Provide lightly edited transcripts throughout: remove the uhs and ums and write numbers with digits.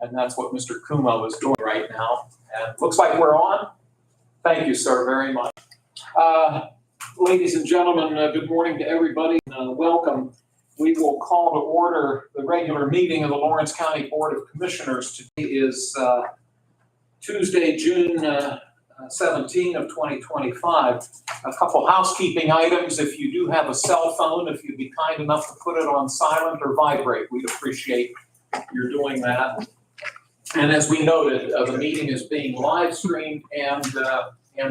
And that's what Mr. Kumo is doing right now. And looks like we're on. Thank you, sir, very much. Ladies and gentlemen, good morning to everybody. Welcome. We will call to order the regular meeting of the Lawrence County Board of Commissioners. Today is Tuesday, June 17 of 2025. A couple housekeeping items. If you do have a cell phone, if you'd be kind enough to put it on silent or vibrate, we'd appreciate your doing that. And as we noted, the meeting is being live streamed and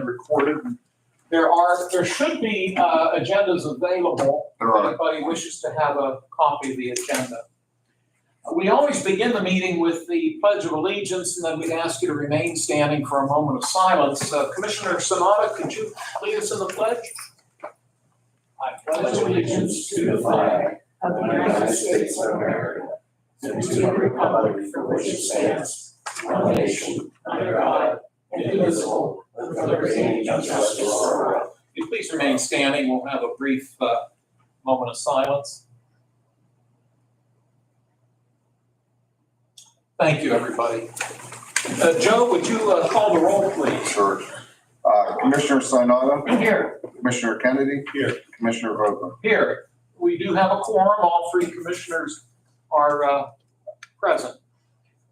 recorded. There should be agendas available if anybody wishes to have a copy of the agenda. We always begin the meeting with the Pledge of Allegiance, and then we'd ask you to remain standing for a moment of silence. Commissioner Sanada, could you lead us in the pledge? I pledge allegiance to the flag of the United States of America and to the republic for which it stands, one nation, under God, indivisible, with liberty and justice for all. If you please remain standing, we'll have a brief moment of silence. Thank you, everybody. Joe, would you call the roll, please? Sure. Commissioner Sanada? Here. Commissioner Kennedy? Here. Commissioner Vogler? Here. We do have a quorum. All three commissioners are present.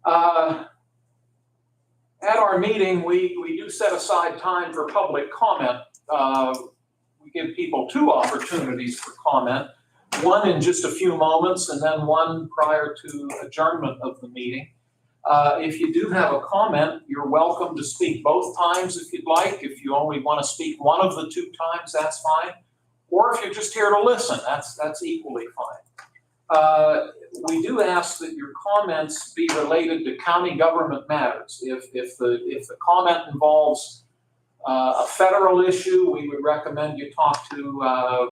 At our meeting, we do set aside time for public comment. We give people two opportunities for comment, one in just a few moments and then one prior to adjournment of the meeting. If you do have a comment, you're welcome to speak both times if you'd like. If you only want to speak one of the two times, that's fine. Or if you're just here to listen, that's equally fine. We do ask that your comments be related to county government matters. If the comment involves a federal issue, we would recommend you talk to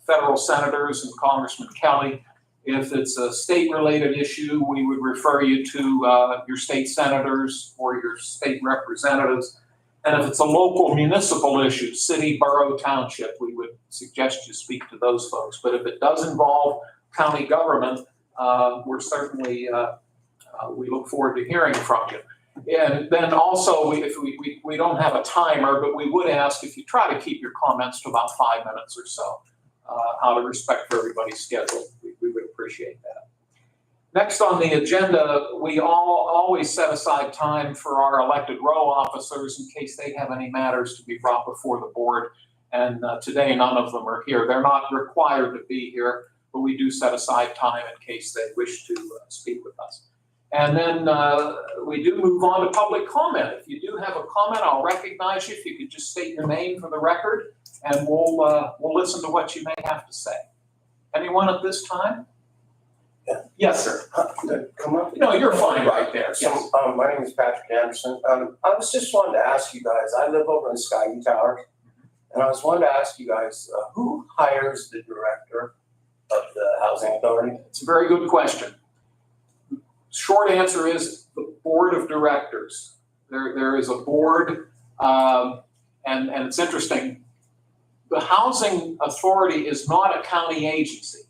federal senators and Congressman Kelly. If it's a state-related issue, we would refer you to your state senators or your state representatives. And if it's a local municipal issue, city, borough, township, we would suggest you speak to those folks. But if it does involve county government, we're certainly, we look forward to hearing from you. And then also, if we don't have a timer, but we would ask if you try to keep your comments to about 5 minutes or so, out of respect for everybody's schedule. We would appreciate that. Next on the agenda, we always set aside time for our elected row officers in case they have any matters to be brought before the board. And today, none of them are here. They're not required to be here, but we do set aside time in case they wish to speak with us. And then we do move on to public comment. If you do have a comment, I'll recognize you. If you could just state your name for the record, and we'll listen to what you may have to say. Anyone at this time? Yeah. Yes, sir. Come up. No, you're fine right there. So, Yes. my name is Patrick Anderson. I was just wanting to ask you guys, I live over in Skyview Towers, and I was wanting to ask you guys, who hires the director of the housing authority? It's a very good question. Short answer is the board of directors. There is a board, and it's interesting. The housing authority is not a county agency.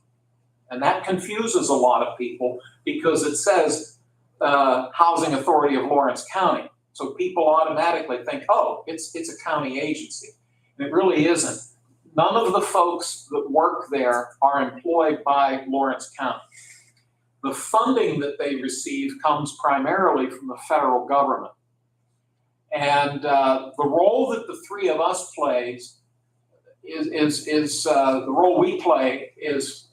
And that confuses a lot of people because it says Housing Authority of Lawrence County. So people automatically think, oh, it's a county agency. And it really isn't. None of the folks that work there are employed by Lawrence County. The funding that they receive comes primarily from the federal government. And the role that the three of us plays is the role we play is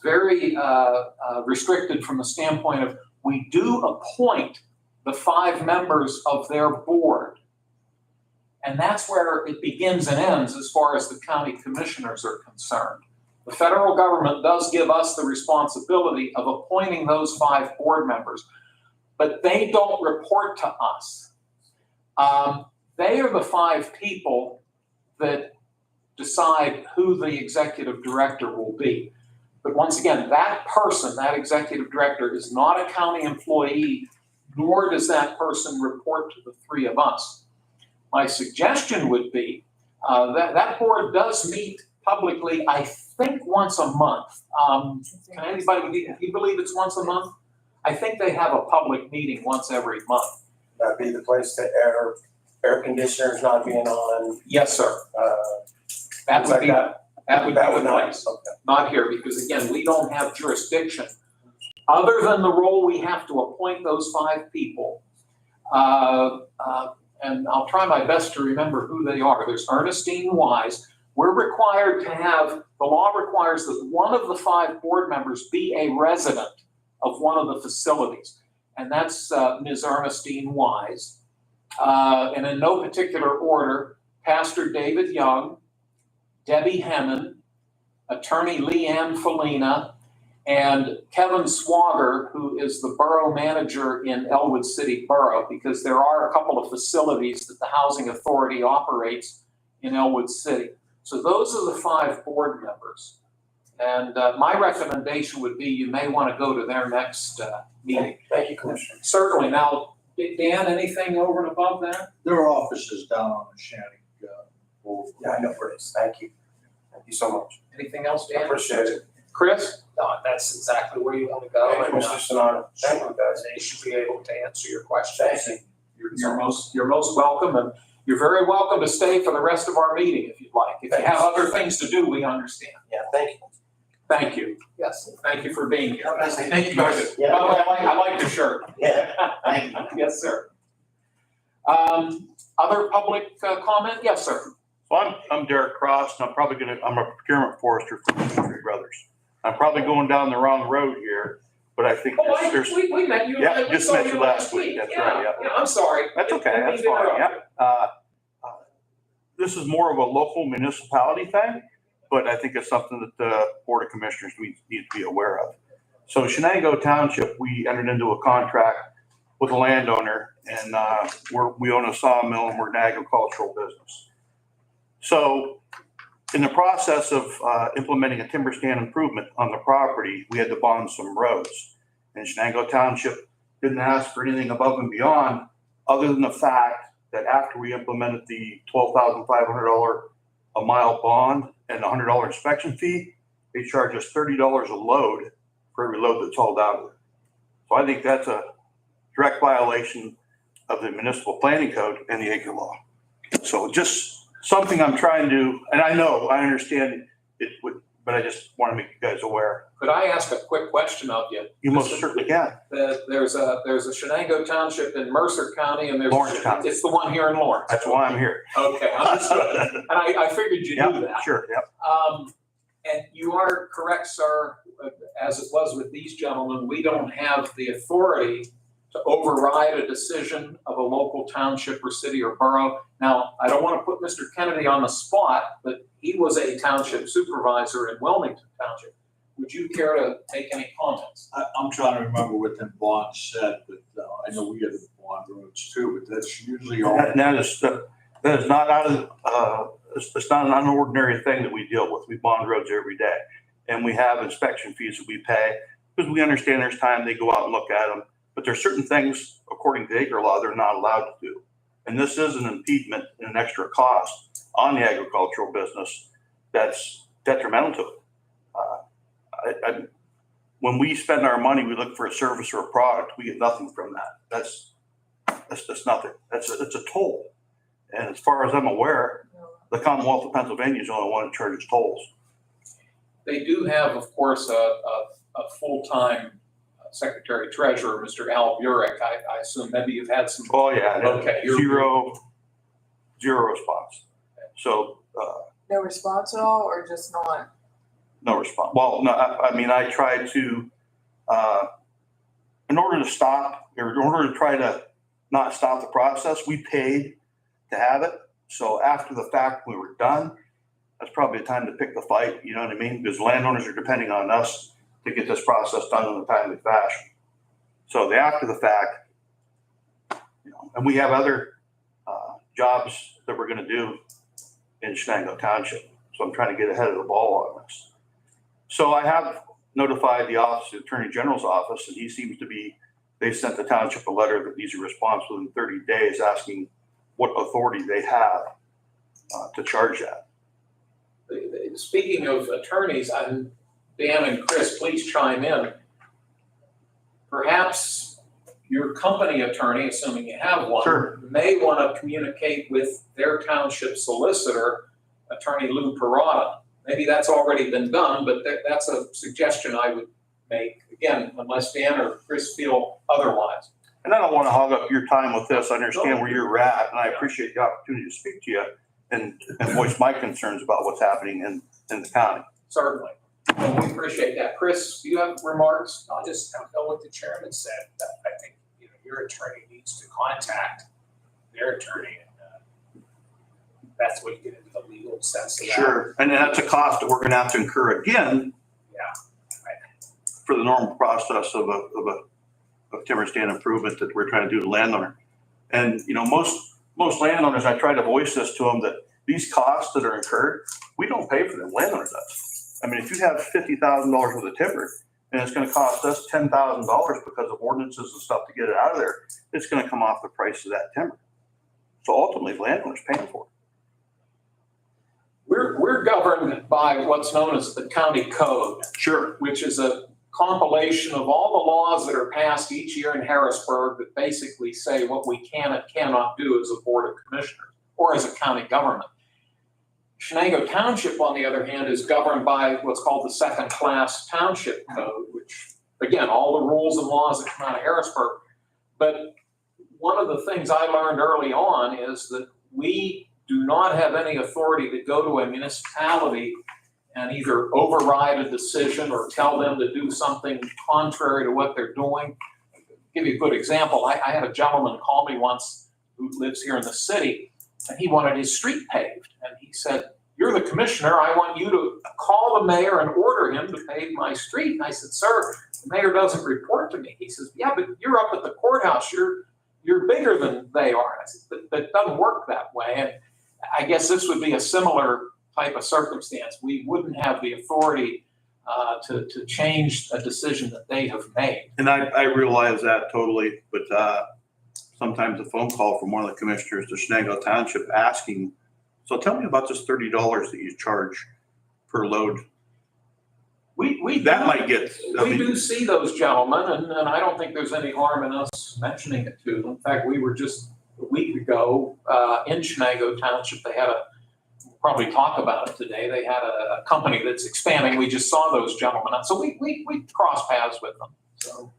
very restricted from the standpoint of we do appoint the 5 members of their board. And that's where it begins and ends as far as the county commissioners are concerned. The federal government does give us the responsibility of appointing those 5 board members, but they don't report to us. They are the 5 people that decide who the executive director will be. But once again, that person, that executive director, is not a county employee, nor does that person report to the 3 of us. My suggestion would be that board does meet publicly, I think once a month. Can anybody, do you believe it's once a month? I think they have a public meeting once every month. That'd be the place to air conditioners not being on, Yes, sir. That things would like be, that. that would be That the would not, place. okay. Not here, because again, we don't have jurisdiction. Other than the role, we have to appoint those 5 people. And I'll try my best to remember who they are. There's Ernestine Wise. We're required to have, the law requires that one of the 5 board members be a resident of one of the facilities. And that's Ms. Ernestine Wise. And in no particular order, Pastor David Young, Debbie Hemmen, Attorney Leanne Felina, and Kevin Swager, who is the borough manager in Elwood City Borough, because there are a couple of facilities that the Housing Authority operates in Elwood City. So those are the 5 board members. And my recommendation would be you may want to go to their next meeting. Thank you, Commissioner. Certainly. Now, Dan, anything over and above that? There are offices down on the Shannon Boulevard. Yeah, I know where it is. Thank you. Thank you so much. Anything else, I Dan? appreciate it. Chris? No, that's exactly where you want to go, Thank you, and Mr. Sonata. Thank you, guys. they should be able to answer your questions. Thank you. You're most welcome, and you're very welcome to stay for the rest of our meeting if you'd like. If you have other things to do, we understand. Yeah, thank you. Thank you. Yes. Thank you for being here. Have a nice day. Thank you, guys. Yeah. By the way, I like the shirt. Yeah, thank you. Yes, sir. Other public comment? Yes, sir. Well, I'm Derek Cross, and I'm a procurement forester for Industry Brothers. I'm probably going down the wrong road here, but I think Oh, there's, we met you. Yeah, we just saw met you you last week. That's right, yeah. I'm sorry. that's okay, Didn't mean that's to fine, interrupt yeah. This is more of a local municipality thing, but I think it's something that the Board of Commissioners need to be aware of. So Shenango Township, we entered into a contract with a landowner, and we own a sawmill and we're an agricultural business. So in the process of implementing a timber stand improvement on the property, we had to bond some roads. And Shenango Township didn't ask for anything above and beyond, other than the fact that after we implemented the $12,500 a mile bond and $100 inspection fee, they charge us $30 a load for every load that's hauled out of it. So I think that's a direct violation of the municipal planning code and the acre law. So just something I'm trying to, and I understand it would, but I just want to make you guys aware. Could I ask a quick question of you? You most certainly can. There's a Shenango Township in Mercer County, and there's. Lawrence County. It's the one here in Lawrence. That's why I'm here. Okay, understood. And I figured you knew Yeah, that. sure, yeah. And you are correct, sir, as it was with these gentlemen, we don't have the authority to override a decision of a local township or city or borough. Now, I don't want to put Mr. Kennedy on the spot, but he was a township supervisor in Wilmington Township. Would you care to make any comments? I'm trying to remember what them bonds said, but I know we had the bond roads too, but that's usually all. That is not out of, it's not an unordinary thing that we deal with. We bond roads every day. And we have inspection fees that we pay because we understand there's time they go out and look at them. But there's certain things, according to acre law, they're not allowed to do. And this is an impediment and an extra cost on the agricultural business that's detrimental to it. When we spend our money, we look for a service or a product, we get nothing from that. That's nothing. It's a toll. And as far as I'm aware, the Commonwealth of Pennsylvania is the only one that charges tolls. They do have, of course, a full-time Secretary Treasurer, Mr. Al Burek. I assume maybe you've had some. Oh, yeah. Okay, you're- Zero response. So, No response at all, or just not? no response. Well, no, I mean, I tried to, in order to try to not stop the process, we paid to have it. So after the fact, we were done. That's probably the time to pick the fight, you know what I mean? Because landowners are depending on us to get this process done in a timely fashion. So the after the fact, and we have other jobs that we're going to do in Shenango Township. So I'm trying to get ahead of the ball on this. So I have notified the office, the Attorney General's office, and he seems to be, they sent the township a letter that needs a response within 30 days asking what authority they have to charge that. Speaking of attorneys, Dan and Chris, please chime in. perhaps your company attorney, assuming you have one, Sure. may want to communicate with their township solicitor, Attorney Lou Parada. Maybe that's already been done, but that's a suggestion I would make, again, unless Dan or Chris feel otherwise. And I don't want to hog up your time with this. I understand where you're at, and I appreciate the opportunity to speak to you and voice my concerns about what's happening in the county. Certainly. And we appreciate that. Chris, do you have remarks? I'll just echo what the chairman said, that I think, your attorney needs to contact their attorney, and that's what you get into the legal sense of that. Sure. And that's a cost that we're going to have to incur again. Yeah. For the normal process of timber stand improvement that we're trying to do to the landowner. And, most landowners, I try to voice this to them, that these costs that are incurred, we don't pay for them, landowner does. I mean, if you have $50,000 worth of timber and it's gonna cost us $10,000 because of ordinances and stuff to get it out of there, it's gonna come off the price of that timber. So ultimately, the landowner's paying for it. We're governed by what's known as the county code, Sure. which is a compilation of all the laws that are passed each year in Harrisburg that basically say what we can and cannot do as a board of commissioners or as a county government. Shenango Township, on the other hand, is governed by what's called the second-class township code, which, again, all the rules and laws that come out of Harrisburg. But one of the things I learned early on is that we do not have any authority to go to a municipality and either override a decision or tell them to do something contrary to what they're doing. I'll give you a good example. I had a gentleman call me once who lives here in the city, and he wanted his street paved. And he said, "You're the commissioner, I want you to call the mayor and order him to pave my street." And I said, "Sir, the mayor doesn't report to me." He says, "Yeah, but you're up at the courthouse, you're bigger than they are." And I said, "But that doesn't work that way." And I guess this would be a similar type of circumstance. We wouldn't have the authority to change a decision that they have made. And I realize that totally, but sometimes a phone call from one of the commissioners to Shenango Township asking, "So tell me about this $30 that you charge per load." We That might get, We do see those gentlemen, and I don't think there's any harm in us mentioning it to them. In fact, we were just a week ago in Shenango Township. They had we'll probably talk about it today. They had a company that's expanding. We just saw those gentlemen. And so we cross paths with them. So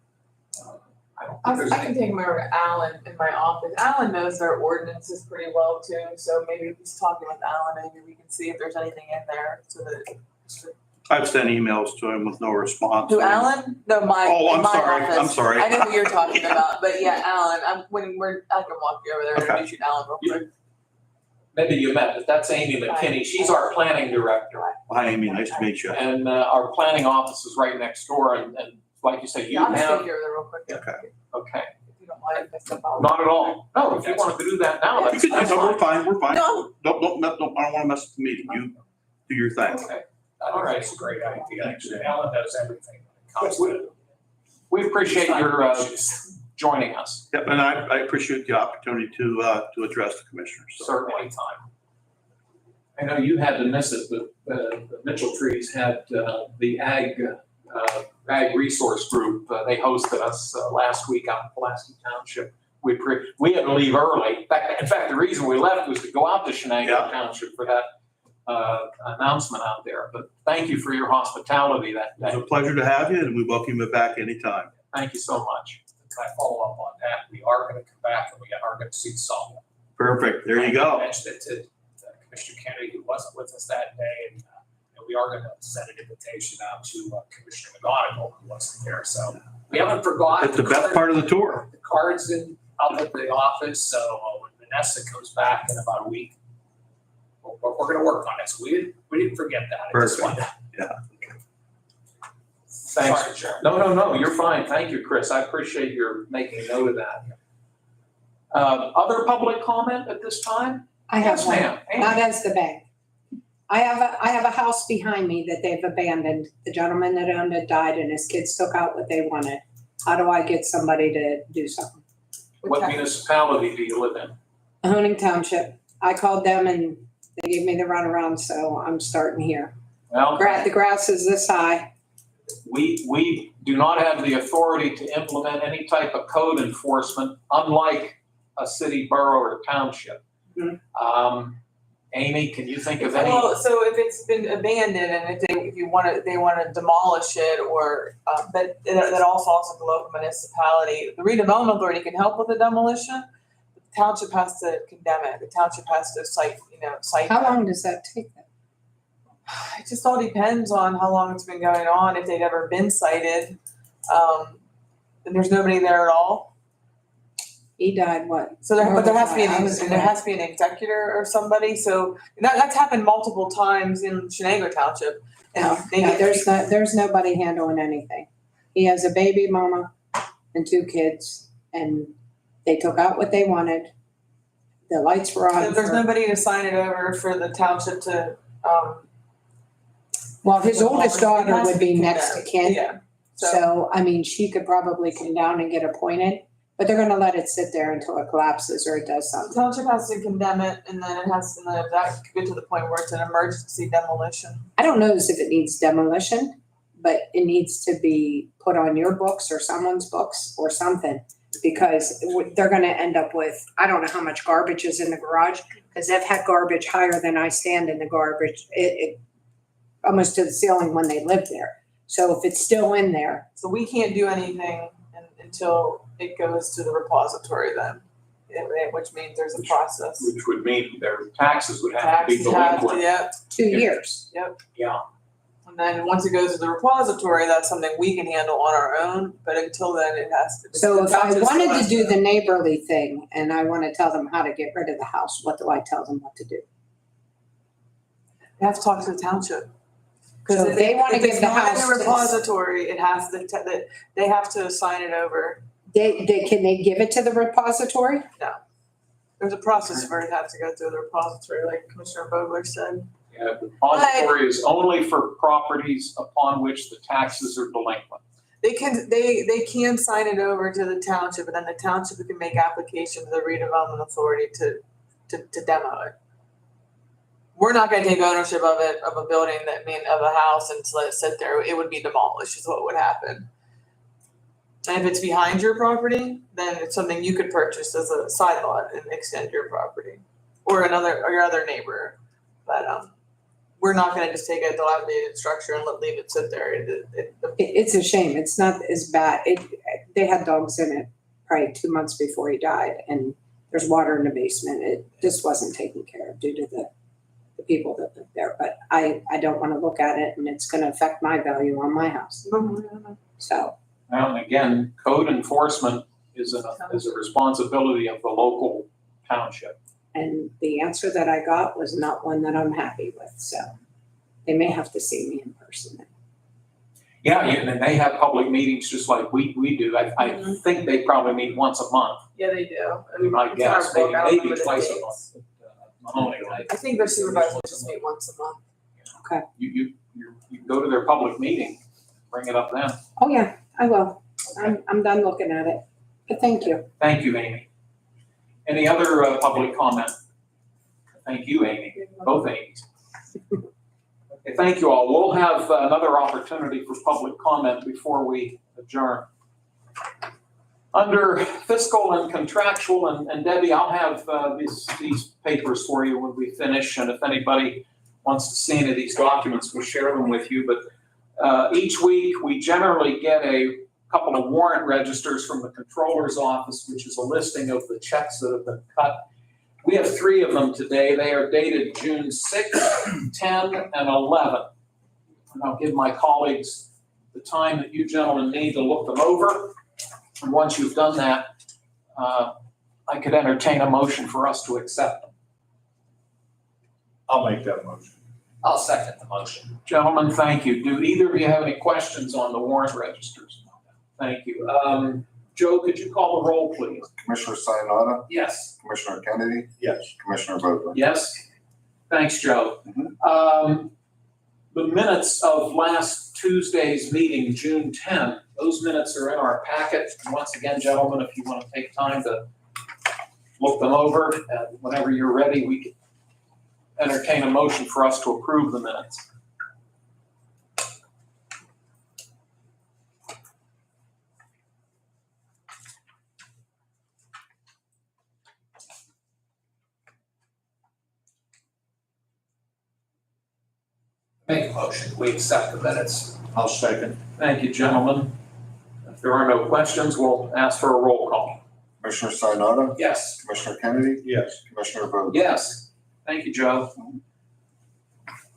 I don't think there's I can any. take them over to Alan in my office. Alan knows their ordinances pretty well too, so maybe if he's talking with Alan, maybe we can see if there's anything in there so that. I've sent emails to him with no response. To Alan? No, Oh, I'm my sorry, office. I'm sorry. I know who you're talking about, but yeah, Alan, I can walk you over there and Okay. introduce you to Alan real quick. Maybe you met, but that's Amy McKinney. She's our planning director. Hi, Amy, nice to meet you. And our planning office is right next door. And like you say, you Yeah, I'll just have, take you over there real quick. Okay. okay, If you don't mind, if I step out. not at all. No, if you wanted to do that now, You that's could, that's we're fine. fine, we're fine. No. Don't, I don't want to mess with the meeting. You do your thing. Okay. I think that's a great idea, actually. Alan knows everything when it comes to. We appreciate your joining us, Yep, and I appreciate the opportunity to address the commissioners. So. certainly. Anytime. I know you had to miss it, but the Mitchell Trees had the Ag Resource Group. They hosted us last week out in Pulaski Township. We had to leave early. In fact, the reason we left was to go out to Shenango Yeah. Township for that announcement out there. But thank you for your hospitality that It was day. a pleasure to have you, and we welcome you back anytime. Thank you so much. Can I follow up on that? We are gonna come back and we are gonna see Sawmill. Perfect, there you I go. mentioned it to Commissioner Kennedy, who wasn't with us that day, and we are gonna send an invitation out to Commissioner McGonigal, who wasn't there, so we haven't forgotten. It's the best part of the tour. The card's up at the office, so when Vanessa comes back in about a week, we're gonna work on it, so we didn't forget that. I just Perfect. wanted- Thanks. Sorry, Chair. No, you're fine. Thank you, Chris. I appreciate your making note of that. Other public comment at this time? I have Yes, one, ma'am. not as the bank. I have a house behind me that they've abandoned. The gentleman that owned it died and his kids took out what they wanted. How do I get somebody to do something? What municipality do you live in? Mahoning Township. I called them and they gave me the runaround, so I'm starting here. Well, The grass is this high. We do not have the authority to implement any type of code enforcement, unlike a city, borough, or township. Amy, can you think of any? Well, so if it's been abandoned and if they wanna demolish it or, that all falls with the local municipality. The redevelopment authority can help with the demolition. The township has to condemn it. The township has to cite. How long does that take them? It just all depends on how long it's been going on, if they've ever been cited. And there's nobody there at all. He died what? So there has to be I was there has to be an executor or somebody, so that's happened multiple times in Shenango Township. And No, they no, there's nobody handling anything. He has a baby mama and 2 kids, and they took out what they wanted. The lights were on. there's nobody to sign it over for the township to, Well, his oldest It daughter has to would be next to condemned. kin, Yeah, so, I mean, she could probably come down and get appointed, but they're gonna let it sit there until it collapses or it does the something. township has to condemn it, and then that could get to the point where it's an emergency demolition. I don't know if it needs demolition, but it needs to be put on your books or someone's books or something. Because they're gonna end up with, I don't know how much garbage is in the garage, because they've had garbage higher than I stand in the garbage. It almost to the ceiling when they lived there. So if it's still in there, So we can't do anything until it goes to the repository then, which means there's a process. Which would mean their taxes would have to be Taxes have to, delinquent. yep, 2 years. Yeah, and then once it goes to the repository, that's something we can handle on our own, but until then, it has to. So if I township still wanted has to do the neighborly thing and I wanna tell them how to get rid of the house, what do I tell them what to do? You have to talk to the township. So Cause if they wanna if it's give the not in house the to- repository, it has to, they have to sign it over. Can they give it to the repository? There's a process where it has to go through the repository, like Commissioner Vogler said. yeah, the repository is only for properties upon which the taxes are delinquent. They can sign it over to the township, and then the township can make application to the redevelopment authority to demo it. We're not gonna take ownership of it, of a building of a house and just let it sit there. It would be demolished is what would happen. And if it's behind your property, then it's something you could purchase as a side lot and extend your property. Or your other neighbor. But, we're not gonna just take a dilapidated structure and leave it sit there. It's a shame. It's not as bad. They had dogs in it probably 2 months before he died, and there's water in the basement. It just wasn't taken care of due to the people that live there. But I don't wanna look at it, and it's gonna affect my value on my house. So, Now, and again, code enforcement is a responsibility of the local township. and the answer that I got was not one that I'm happy with, so they may have to see me in person. Yeah, and they have public meetings just like we do. I think they probably meet once a month. Yeah, they do. We might It's in our guess, book. I don't maybe remember the twice a dates. month. Mahoney, I think their supervisors just meet once a month. you go to their public meeting, bring it up then. Oh, yeah, I will. I'm done looking at it, but thank you. Thank you, Amy. Any other public comment? Thank you, Amy, both Amy's. Okay, thank you all. We'll have another opportunity for public comment before we adjourn. Under fiscal and contractual, and Debbie, I'll have these papers for you when we finish, and if anybody wants to see any of these documents, we'll share them with you. But each week, we generally get a couple of warrant registers from the controller's office, which is a listing of the checks that have been cut. We have 3 of them today. They are dated June 6, 10, and 11. And I'll give my colleagues the time that you gentlemen need to look them over. And once you've done that, I could entertain a motion for us to accept them. I'll make that motion. I'll second the motion. Gentlemen, thank you. Do either of you have any questions on the warrant registers? Thank you. Joe, could you call the roll, please? Commissioner Sinata, Yes. Commissioner Kennedy, Yes. Commissioner Vogler. Yes? Thanks, Joe. The minutes of last Tuesday's meeting, June 10, those minutes are in our packet. And once again, gentlemen, if you want to take time to look them over, and whenever you're ready, we can entertain a motion for us to approve the minutes. Make a motion, we accept the minutes. I'll second. Thank you, gentlemen. If there are no questions, we'll ask for a roll call. Commissioner Sinata, Yes. Commissioner Kennedy, Yes. Commissioner Vogler? Yes, thank you, Joe.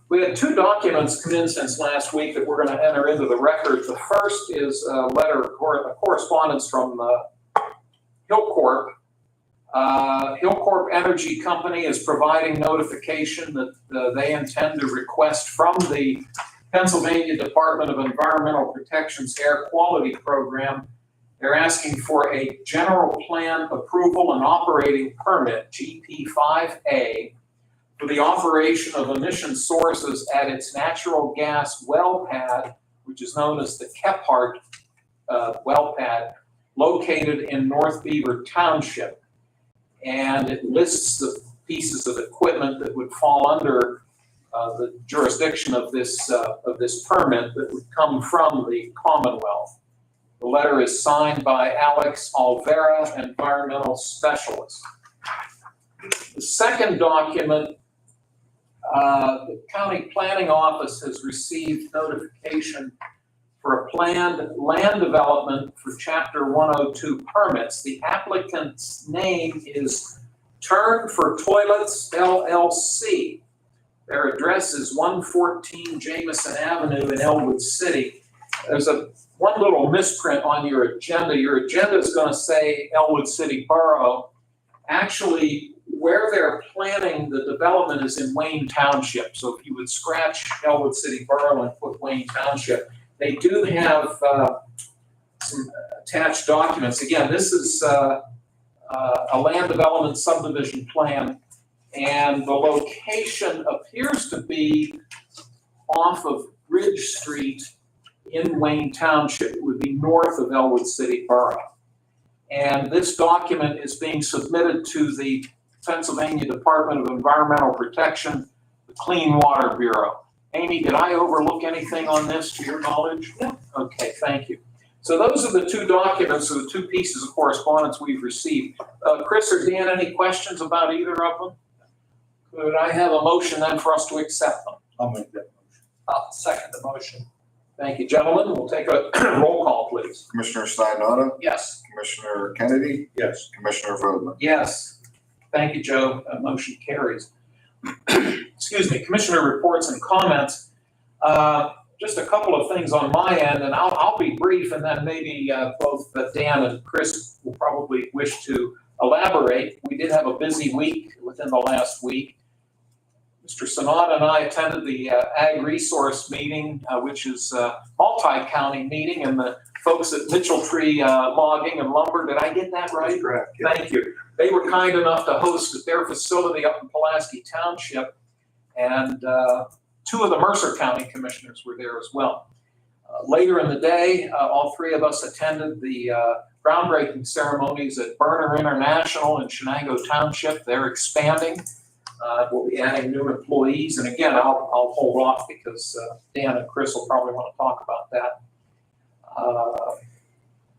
We had two documents come in since last week that we're going to enter into the record. The first is a letter, a correspondence from Hillcorp. Hillcorp Energy Company is providing notification that they intend to request from the Pennsylvania Department of Environmental Protection's Air Quality Program. They're asking for a general plan approval and operating permit, GP5A, for the operation of emission sources at its natural gas well pad, which is known as the Kephart well pad, located in North Beaver Township. And it lists the pieces of equipment that would fall under the jurisdiction of this permit that would come from the Commonwealth. The letter is signed by Alex Alvera, environmental specialist. The second document, the county planning office has received notification for a planned land development for Chapter 102 permits. The applicant's name is Turn for Toilets LLC. Their address is 114 Jameson Avenue in Elwood City. There's one little misprint on your agenda. Your agenda is going to say Elwood City Borough. Actually, where they're planning the development is in Wayne Township. So if you would scratch Elwood City Borough and put Wayne Township, they do have some attached documents. Again, this is a land development subdivision plan, and the location appears to be off of Bridge Street in Wayne Township. It would be north of Elwood City Borough. And this document is being submitted to the Pennsylvania Department of Environmental Protection, the Clean Water Bureau. Amy, did I overlook anything on this to your knowledge? No. Okay, thank you. So those are the two documents, or the two pieces of correspondence we've received. Chris or Dan, any questions about either of them? Could I have a motion then for us to accept them? I'll make that motion. I'll second the motion. Thank you, gentlemen. We'll take a roll call, please. Commissioner Sinata, Yes. Commissioner Kennedy, Yes. Commissioner Vogler? Yes. Thank you, Joe. Motion carries. Excuse me, Commissioner reports and comments. Just a couple of things on my end, and I'll be brief, and then maybe both Dan and Chris will probably wish to elaborate. We did have a busy week within the last week. Mr. Sanada and I attended the Ag Resource meeting, which is a multi-county meeting, and the folks at Mitchell Tree Logging and Lumber, did I get that right? Correct. Yeah. Thank you. They were kind enough to host at their facility up in Pulaski Township, and two of the Mercer County commissioners were there as well. Later in the day, all three of us attended the groundbreaking ceremonies at Burner International in Shenango Township. They're expanding. We'll be adding new employees, and again, I'll hold off because Dan and Chris will probably want to talk about that.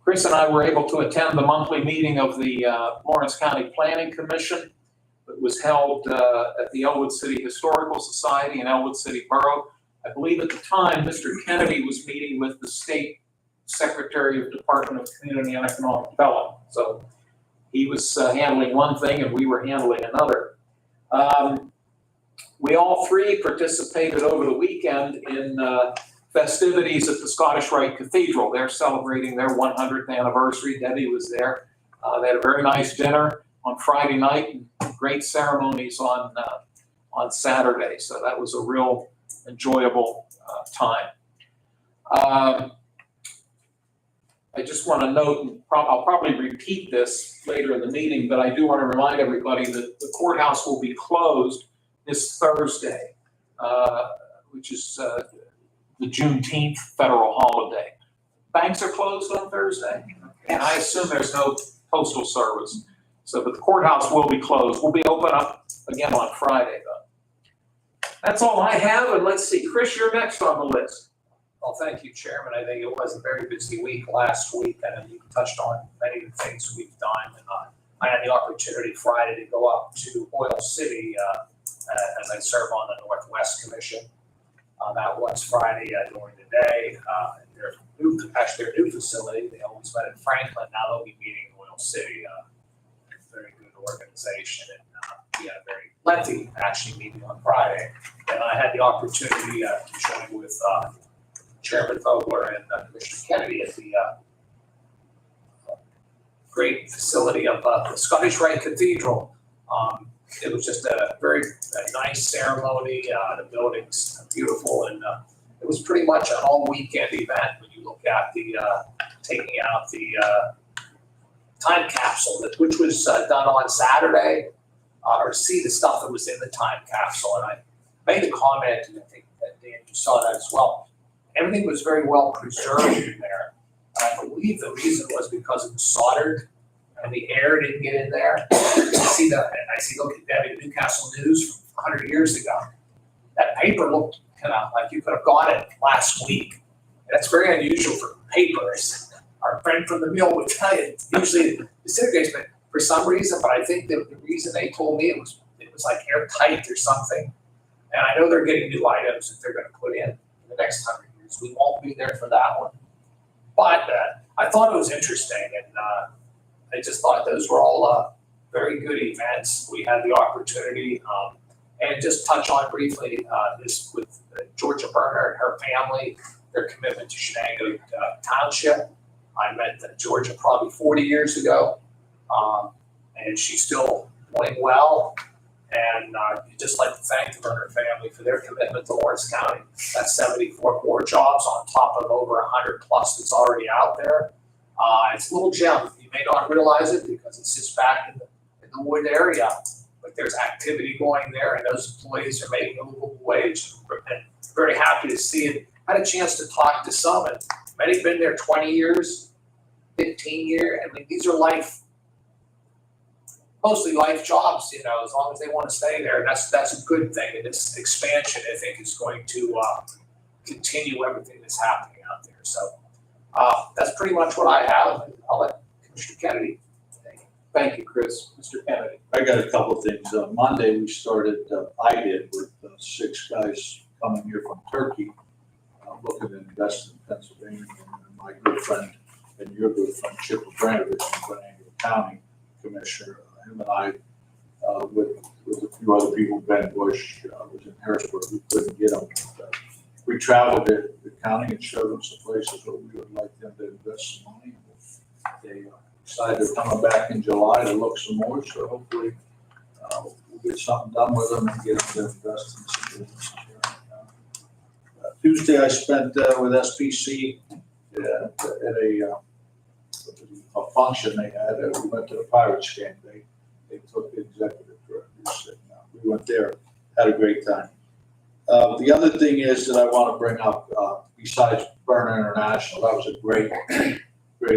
Chris and I were able to attend the monthly meeting of the Lawrence County Planning Commission that was held at the Elwood City Historical Society in Elwood City Borough. I believe at the time, Mr. Kennedy was meeting with the State Secretary of Department of Community and Economic Development. So he was handling one thing and we were handling another. We all three participated over the weekend in festivities at the Scottish Rite Cathedral. They're celebrating their 100th anniversary. Debbie was there. They had a very nice dinner on Friday night and great ceremonies on Saturday. So that was a real enjoyable time. I just want to note, and I'll probably repeat this later in the meeting, but I do want to remind everybody that the courthouse will be closed this Thursday, which is the Juneteenth federal holiday. Banks are closed on Thursday, and I assume there's no postal service. So, but the courthouse will be closed. We'll be open up again on Friday, though. That's all I have, and let's see, Chris, you're next on the list. Well, thank you, Chairman. I think it was a very busy week last week. I know you touched on many of the things we've done. And I had the opportunity Friday to go up to Oil City as I serve on the Northwest Commission. that was Friday during the day. Their new facility, they always met in Franklin, now they'll be meeting in Oil City. Very good organization, and we had a very lengthy actually meeting on Friday. And I had the opportunity to join with Chairman Vogler and Commissioner Kennedy at the great facility of the Scottish Rite Cathedral. It was just a nice ceremony. The building's beautiful, and it was pretty much an all weekend event when you look at the taking out the time capsule, which was done on Saturday, or see the stuff that was in the time capsule. And I made a comment, and I think that Dan, you saw that as well. Everything was very well preserved in there. I believe the reason was because it was soldered and the air didn't get in there. I see look at that in Newcastle News from 100 years ago. That paper looked like you could have got it last week. That's very unusual for papers. Our friend from the mill would tell you, usually it disintegrates, but for some reason, but I think the reason they told me it was like airtight or something. And I know they're getting new items that they're gonna put in the next 100 years. We won't be there for that one. But I thought it was interesting, and I just thought those were all very good events. We had the opportunity, and just touch on briefly this with Georgia Berner and her family, their commitment to Shenango Township. I met Georgia probably 40 years ago, and she's still doing well. And I'd just like to thank the Berner family for their commitment to Lawrence County. That's 74 more jobs on top of over 100 plus that's already out there. It's a little gem. You may not realize it because it sits back in the wood area, but there's activity going there, and those employees are making a livable wage. And very happy to see it. I had a chance to talk to some, and many have been there 20 years, 15 years. I mean, these are mostly life jobs, as long as they want to stay there. That's a good thing. And this expansion, I think, is going to continue everything that's happening out there. So that's pretty much what I have. I'll let Commissioner Kennedy. Thank you, Chris. Mr. Kennedy. I got a couple of things. Monday, we started, I did, with 6 guys coming here from Turkey, looking to invest in Pennsylvania. And my good friend and your good friend, Chip Abramovich, from Venango County Commissioner, him and I, with a few other people, Ben Bush, was in Harrisburg. We couldn't get them. We traveled to the county and showed them some places where we would like them to invest some money. They decided they're coming back in July to look some more, so hopefully we'll get something done with them and get them to invest in some businesses here. Tuesday I spent with SPC at a function they had. We went to the Pirates game. They took the executive directors, and we went there, had a great time. The other thing is that I want to bring up, besides Berner International, that was a great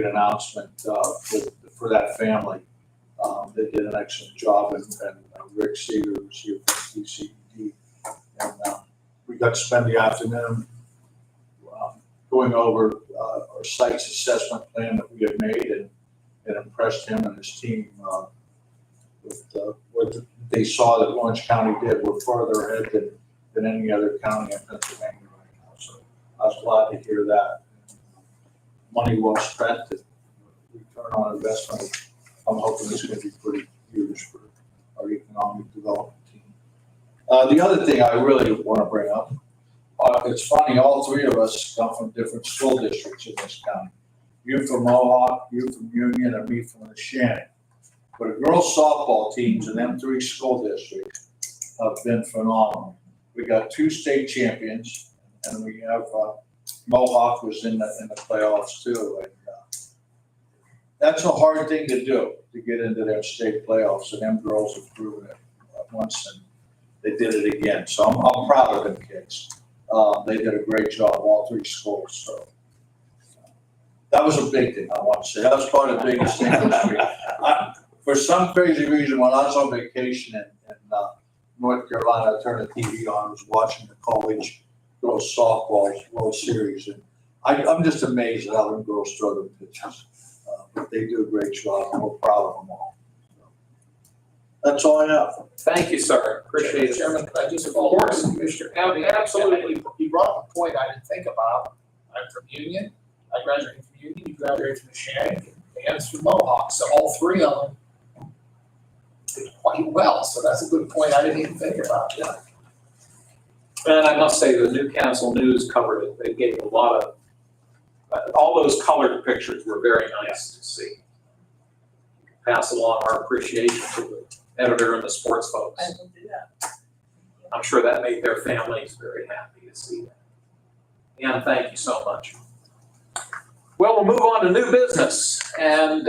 announcement for that family. They did an excellent job, and Rick Seeger was here from TCD, and we got to spend the afternoon going over our site's assessment plan that we had made, and it impressed him and his team with what they saw that Orange County did. We're further ahead than any other county in Pennsylvania right now. So I was glad to hear that. Money well spent, and return on investment. I'm hoping it's going to be pretty huge for our economic development team. The other thing I really want to bring up, it's funny, all 3 of us come from different school districts in this county. You from Mohawk, you from Union, and me from the Shannon. But the girls softball teams in them 3 school districts have been phenomenal. We got 2 state champions, and we have Mohawk was in the playoffs too. And that's a hard thing to do, to get into their state playoffs, and them girls have proven it once, and they did it again. So I'm proud of them kids. They did a great job, all 3 schools. So that was a big thing, I want to say. That was probably the biggest thing this week. For some crazy reason, when I was on vacation in North Carolina, I turned the TV on, I was watching the college girls softball World Series, and I'm just amazed at how them girls throw them pitches. But they do a great job, and we're proud of them all. So That's all I have. Thank you, sir. Appreciate it. Chairman, could I just follow up, Commissioner Kennedy? Absolutely. You brought up a point I didn't think about. I'm from Union, I graduated from Union, you graduated from Shank, and Dan's from Mohawk, so all three of them did quite well, so that's a good point I didn't even think about, yeah. And I must say, the Newcastle News covered it. They gave a lot of, all those colored pictures were very nice to see. Pass along our appreciation to the editor and the sports folks. I will do that. I'm sure that made their families very happy to see that. And thank you so much. Well, we'll move on to new business. And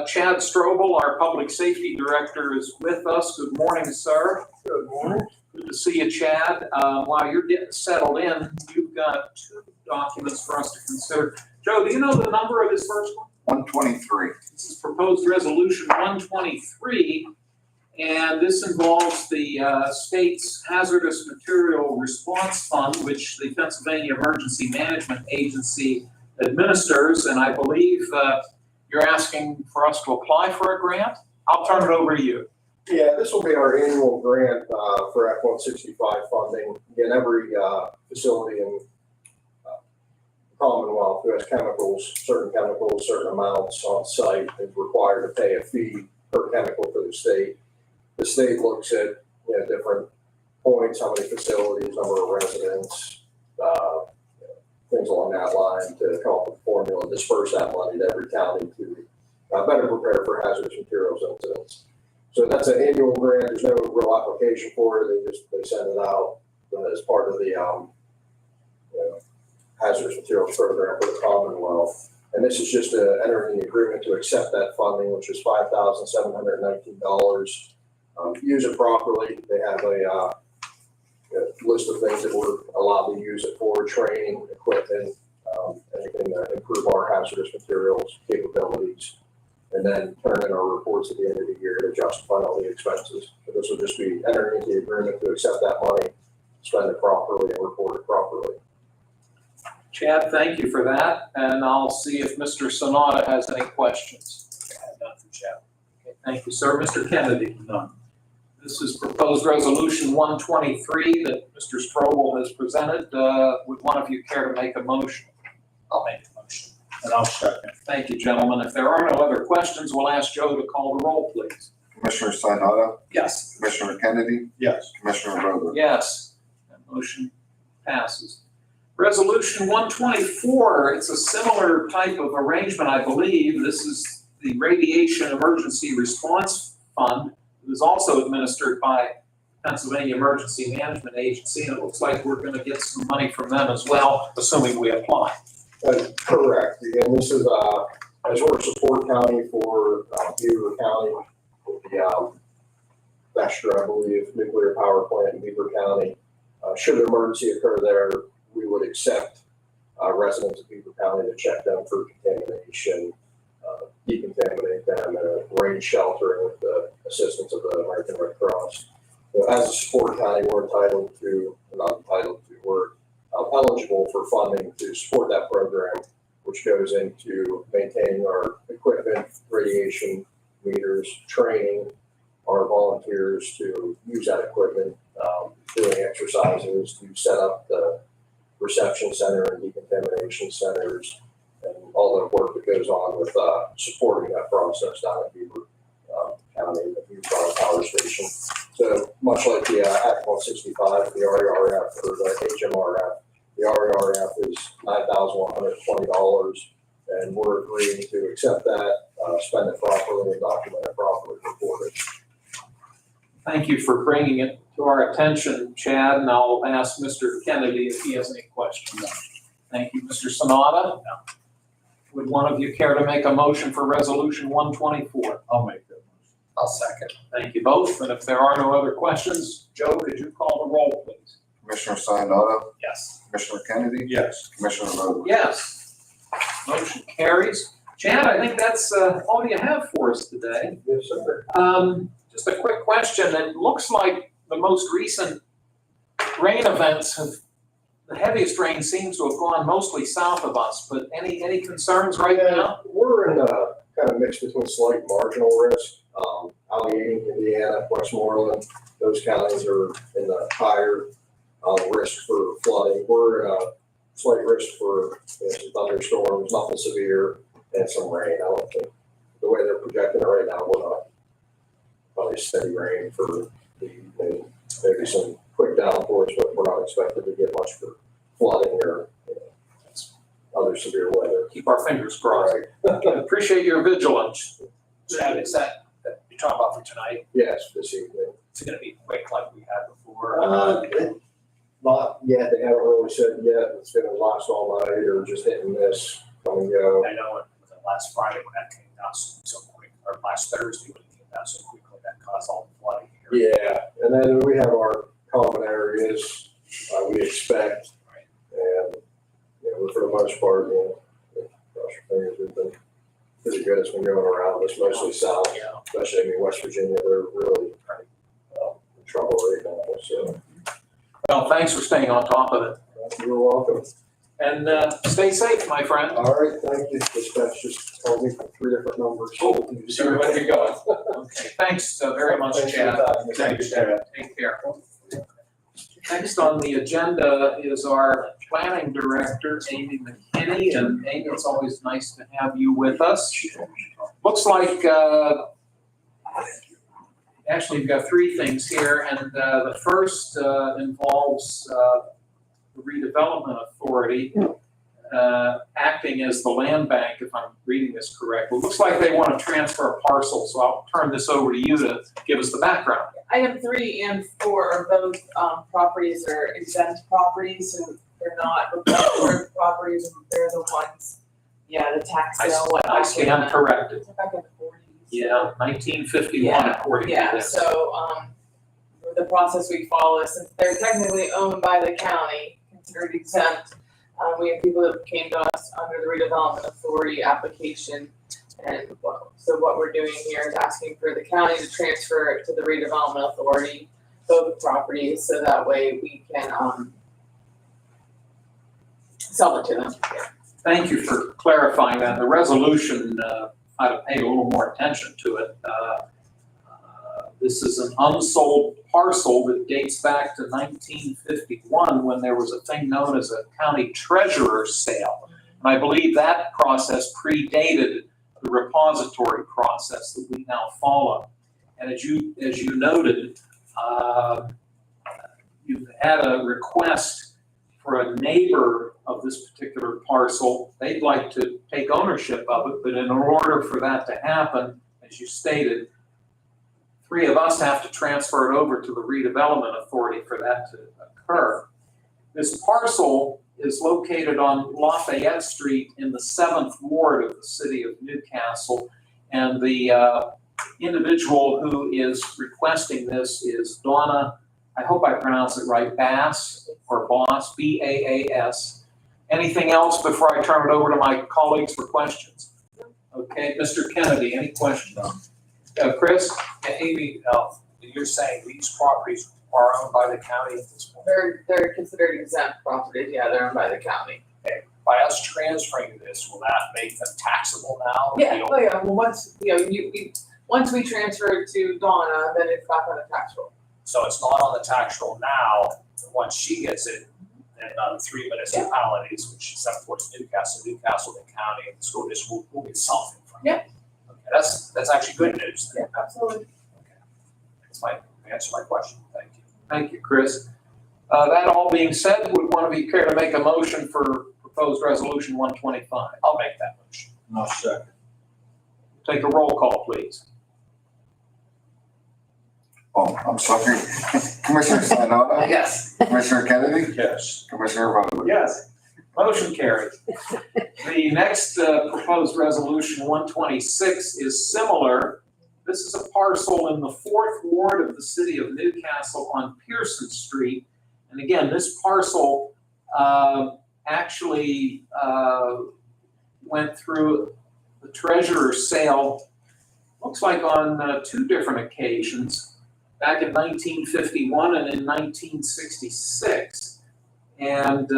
Chad Strobel, our Public Safety Director, is with us. Good morning, sir. Good morning. Good to see you, Chad. While you're getting settled in, you've got two documents for us to consider. Joe, do you know the number of this first one? 123. This is proposed resolution 123, and this involves the state's hazardous material response fund, which the Pennsylvania Emergency Management Agency administers, and I believe you're asking for us to apply for a grant. I'll turn it over to you. Yeah, this will be our annual grant for Act 165 funding. Again, every facility in Commonwealth who has chemicals, certain amounts on site is required to pay a fee per chemical for the state. The state looks at different points, how many facilities, number of residents, things along that line to come up with a formula, disperse that money to every county to better prepare for hazardous materials incidents. So that's an annual grant. There's no real application for it. They send it out as part of the hazardous materials program for the Commonwealth. And this is just entering the agreement to accept that funding, which is $5,719. Use it properly. They have a list of things that we're allowed to use it for: training, equipment, anything to improve our hazardous materials capabilities, and then turn in our reports at the end of the year to justify all the expenses. So this will just be entering into the agreement to accept that money, spend it properly, and report it properly. Chad, thank you for that, and I'll see if Mr. Sonata has any questions. I have none for Chad. Okay, thank you, sir. Mr. Kennedy. None. This is proposed resolution 123 that Mr. Strobel has presented. Would one of you care to make a motion? I'll make the motion. And I'll second. Thank you, gentlemen. If there are no other questions, we'll ask Joe to call the roll, please. Commissioner Sinata, Yes. Commissioner Kennedy, Yes. Commissioner Vogler. Yes, that motion passes. Resolution 124, it's a similar type of arrangement, I believe. This is the Radiation Emergency Response Fund. It is also administered by Pennsylvania Emergency Management Agency, and it looks like we're going to get some money from them as well, assuming we apply. Correct. Again, this is as we're a support county for Beaver County, with the Vestra, I believe, nuclear power plant in Beaver County. Should an emergency occur there, we would accept residents of Beaver County to check them for contamination, decontaminate them, and arrange sheltering with the assistance of the American Red Cross. As a support county, we're eligible for funding to support that program, which goes into maintaining our equipment, radiation meters, training our volunteers to use that equipment, doing exercises to set up the reception center and decontamination centers, and all the work that goes on with supporting that process down at Beaver County, the Beaver Power Station. So much like the Act 165, the RERF or the HMRF, the RERF is $9,120, and we're agreeing to accept that, spend it properly, and document it properly, report it. Thank you for bringing it to our attention, Chad, and I'll ask Mr. Kennedy if he has any questions. Thank you, Mr. Sonata. Would one of you care to make a motion for resolution 124? I'll make that motion. I'll second. Thank you both, and if there are no other questions, Joe, could you call the roll, please? Commissioner Sinata, Yes. Commissioner Kennedy, Yes. Commissioner Vogler. Yes. Motion carries. Chad, I think that's all you have for us today. Yes, sir. Just a quick question. It looks like the most recent rain events the heaviest rain seems to have gone mostly south of us, but any concerns right now? We're in a kind of mix between slight marginal risk. Allegheny, Indiana, Westmoreland, those counties are in the higher risk for flooding. We're in a slight risk for some thunderstorms, nothing severe, and some rain. I don't think, the way they're projecting it right now, we're not probably steady rain for the evening. Maybe some quick downpours, but we're not expected to get much for flooding or other severe weather. Keep our fingers crossed. Appreciate your vigilance. Chad, is that you're talking about for tonight? Yes, this evening. It's gonna be quick like we had before. Not yet, they haven't really said yet, it's gonna last all night or just hit and miss, come and go. I know it was last Friday when that came down so quick, or last Thursday when it came down so quickly, that caused all the flooding here. Yeah, and then we have our common areas, we expect, and, for the most part, cross your fingers, we've been pretty good, it's been going around, it's mostly south, Yeah. especially, West Virginia, they're really, in trouble right now, so. Well, thanks for staying on top of it. You're welcome. And stay safe, my friend. All right, thank you. Dispatch just called me from 3 different numbers. See where you're going. Okay, thanks very much, Thanks for your Chad. time. Thanks, Chad. Take care. Next on the agenda is our planning director, Amy McKinney. And Amy, it's always nice to have you with us. Looks like, actually, we've got three things here. And the first involves the redevelopment authority acting as the land bank, if I'm reading this correctly. It looks like they want to transfer a parcel, so I'll turn this over to you to give us the background. Item 3 and 4 of those properties are exempt properties, so they're not required properties, and they're the ones, the tax sale went I back stand corrected. back in the 40s. Yeah, 1951 according to Yeah, this. so, the process we follow, since they're technically owned by the county, considered exempt, we have people that came to us under the redevelopment authority application. And so what we're doing here is asking for the county to transfer it to the redevelopment authority, both properties, so that way we can, sell it to them. Thank you for clarifying that. The resolution, I'd have paid a little more attention to it. This is an unsold parcel that dates back to 1951 when there was a thing known as a county treasurer's sale. And I believe that process predated the repository process that we now follow. And as you noted, you've had a request for a neighbor of this particular parcel. They'd like to take ownership of it, but in order for that to happen, as you stated, 3 of us have to transfer it over to the redevelopment authority for that to occur. This parcel is located on Lafayette Street in the 7th Ward of the city of Newcastle. And the individual who is requesting this is Donna, I hope I pronounce it right, Bass or Boss, B-A-A-S. Anything else before I turn it over to my colleagues for questions? Okay, Mr. Kennedy, any questions? Chris? And Amy, you're saying these properties are owned by the county at this point? They're considered exempt properties, they're owned by the county. By us transferring this, will that make them taxable now? Yeah, well, once, once we transfer it to Donna, then it's back on the tax roll. So it's not on the tax roll now, once she gets it, then 3 municipalities, which except for Newcastle, the county, and the school district will get something from it. Yeah. Okay, that's actually good news then. Yeah, absolutely. Answer my question, thank you. Thank you, Chris. That all being said, would one of you care to make a motion for proposed resolution 125? I'll make that motion. No second. Take a roll call, please. Oh, I'm sorry. Commissioner Sanada? Yes. Commissioner Kennedy? Yes. Commissioner Vogler? Yes. Motion carried. The next proposed resolution, 126, is similar. This is a parcel in the 4th Ward of the city of Newcastle on Pearson Street. And again, this parcel actually went through the treasurer's sale, looks like on 2 different occasions, back in 1951 and in 1966. And